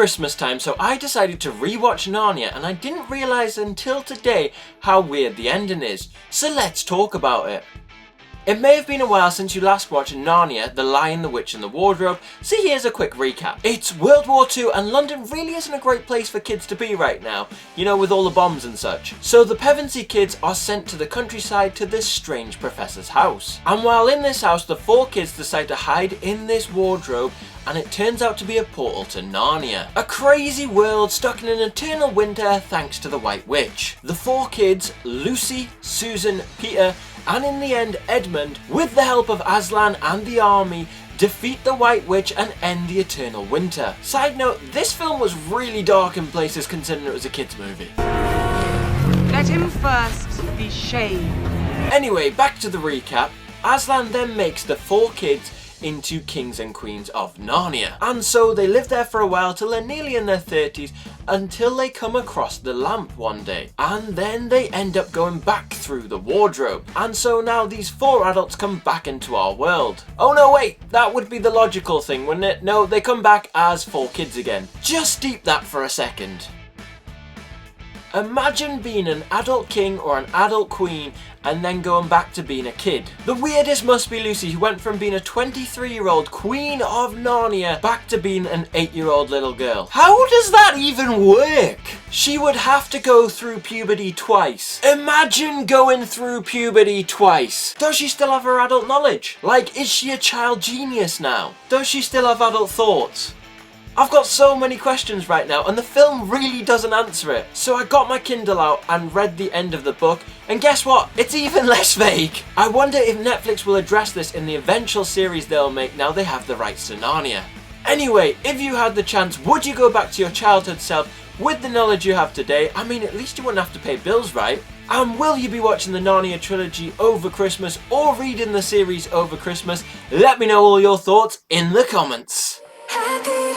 Christmas time, so I decided to rewatch Narnia, and I didn't realise until today how weird the ending is. So let's talk about it. It may have been a while since you last watched Narnia, The Lion, the Witch and the Wardrobe, so here's a quick recap. It's World War II and London really isn't a great place for kids to be right now, you know, with all the bombs and such. So the Pevensey kids are sent to the countryside to this strange professor's house. And while in this house, the 4 kids decide to hide in this wardrobe, and it turns out to be a portal to Narnia. A crazy world stuck in an eternal winter thanks to the White Witch. The 4 kids, Lucy, Susan, Peter, and in the end Edmund, with the help of Aslan and the army, defeat the White Witch and end the eternal winter. Side note, this film was really dark in places considering it was a kids movie. Let him first be shamed. Anyway, back to the recap. Aslan then makes the 4 kids into kings and queens of Narnia. And so they live there for a while till they're nearly in their 30s, until they come across the lamp one day. And then they end up going back through the wardrobe. And so now these 4 adults come back into our world. Oh no, wait, that would be the logical thing, wouldn't it? No, they come back as 4 kids again. Just deep that for a second. Imagine being an adult king or an adult queen and then going back to being a kid. The weirdest must be Lucy, who went from being a 23-year-old queen of Narnia back to being an 8-year-old little girl. How does that even work? She would have to go through puberty twice. Imagine going through puberty twice. Does she still have her adult knowledge? Like, is she a child genius now? Does she still have adult thoughts? I've got so many questions right now, and the film really doesn't answer it. So I got my Kindle out and read the end of the book, and guess what? It's even less vague. I wonder if Netflix will address this in the eventual series they'll make now they have the rights to Narnia. Anyway, if you had the chance, would you go back to your childhood self with the knowledge you have today? I mean, at least you wouldn't have to pay bills, right? And will you be watching the Narnia trilogy over Christmas or reading the series over Christmas? Let me know all your thoughts in the comments. Happy